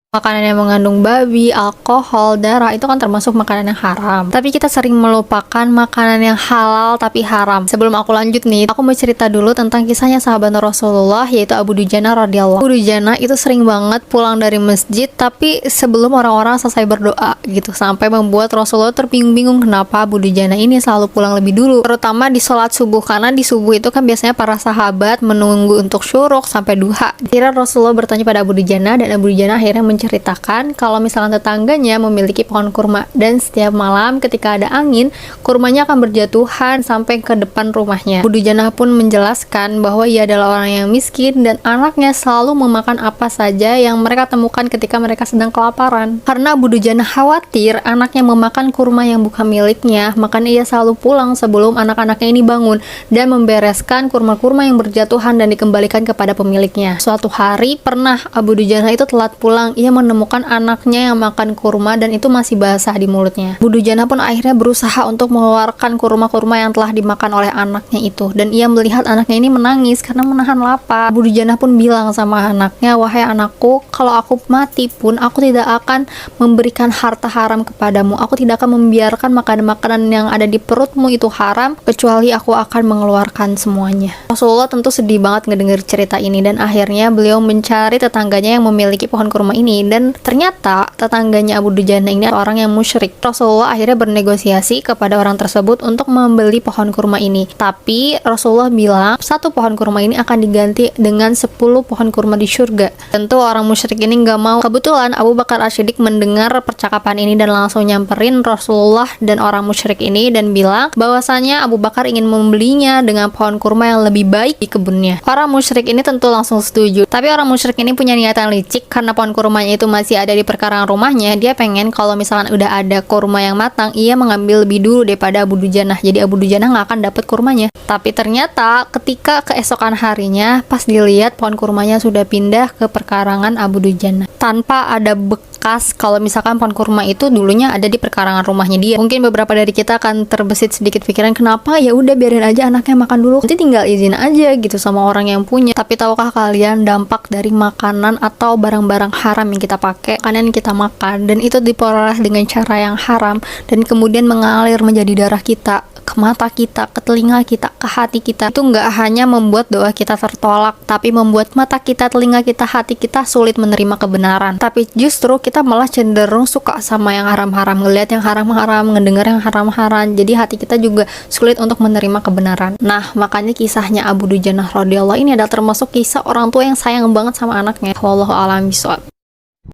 Makanan yang mengandung babi, alkohol, darah itu kan termasuk makanan yang haram. Tapi kita sering melupakan makanan yang halal tapi haram. Sebelum aku lanjut nih, aku mau cerita dulu tentang kisahnya sahabat Rasulullah, yaitu Abu Dujana radhiyallahu. Abu Dujana itu sering banget pulang dari masjid tapi sebelum orang-orang selesai berdoa gitu, sampai membuat Rasulullah terbingung-bingung kenapa Abu Dujana ini selalu pulang lebih dulu, terutama di sholat subuh, karena di subuh itu kan biasanya para sahabat menunggu untuk syuruk sampai duha. Akhirnya Rasulullah bertanya pada Abu Dujana, dan Abu Dujana akhirnya menceritakan kalau misalnya tetangganya memiliki pohon kurma, dan setiap malam ketika ada angin, kurmanya akan berjatuhan sampai ke depan rumahnya. Abu Dujana pun menjelaskan bahwa ia adalah orang yang miskin dan anaknya selalu memakan apa saja yang mereka temukan ketika mereka sedang kelaparan. Karena Abu Dujana khawatir anaknya memakan kurma yang bukan miliknya, makanya ia selalu pulang sebelum anak-anaknya ini bangun dan membereskan kurma-kurma yang berjatuhan dan dikembalikan kepada pemiliknya. Suatu hari pernah Abu Dujana itu telat pulang. Ia menemukan anaknya yang makan kurma dan itu masih basah di mulutnya. Abu Dujana pun akhirnya berusaha untuk mengeluarkan kurma-kurma yang telah dimakan oleh anaknya itu, dan ia melihat anaknya ini menangis karena menahan lapar. Abu Dujana pun bilang sama anaknya, "Wahai anakku, kalau aku mati pun aku tidak akan memberikan harta haram kepadamu. Aku tidak akan membiarkan makanan-makanan yang ada di perutmu itu haram, kecuali aku akan mengeluarkan semuanya." Rasulullah tentu sedih banget ngedenger cerita ini, dan akhirnya beliau mencari tetangganya yang memiliki pohon kurma ini, dan ternyata tetangganya Abu Dujana ini orang yang musyrik. Rasulullah akhirnya bernegosiasi kepada orang tersebut untuk membeli pohon kurma ini, tapi Rasulullah bilang satu pohon kurma ini akan diganti dengan 10 pohon kurma di surga. Tentu orang musyrik ini nggak mau. Kebetulan Abu Bakar As-Siddiq mendengar percakapan ini dan langsung nyamperin Rasulullah dan orang musyrik ini dan bilang bahwasanya Abu Bakar ingin membelinya dengan pohon kurma yang lebih baik di kebunnya. Orang musyrik ini tentu langsung setuju, tapi orang musyrik ini punya niatan licik. Karena pohon kurmanya itu masih ada di perkarangan rumahnya, dia pengen kalau misalkan udah ada kurma yang matang, ia mengambil lebih dulu daripada Abu Dujana, jadi Abu Dujana nggak akan dapat kurmanya. Tapi ternyata ketika keesokan harinya, pas dilihat pohon kurmanya sudah pindah ke perkarangan Abu Dujana tanpa ada bekas kalau misalkan pohon kurma itu dulunya ada di perkarangan rumahnya dia. Mungkin beberapa dari kita akan terbesit sedikit pikiran, kenapa ya udah biarin aja anaknya makan dulu, nanti tinggal izin aja gitu sama orang yang punya. Tapi tahukah kalian dampak dari makanan atau barang-barang haram yang kita pakai, makanan yang kita makan, dan itu diperoleh dengan cara yang haram, dan kemudian mengalir menjadi darah kita, ke mata kita, ke telinga kita, ke hati kita, itu nggak hanya membuat doa kita tertolak, tapi membuat mata kita, telinga kita, hati kita sulit menerima kebenaran. Tapi justru kita malah cenderung suka sama yang haram-haram, ngelihat yang haram-haram, ngedengar yang haram-haram, jadi hati kita juga sulit untuk menerima kebenaran. Nah, makanya kisahnya Abu Dujana radhiyallahu ini adalah termasuk kisah orang tua yang sayang banget sama anaknya. Wallahu a'lam bishawab.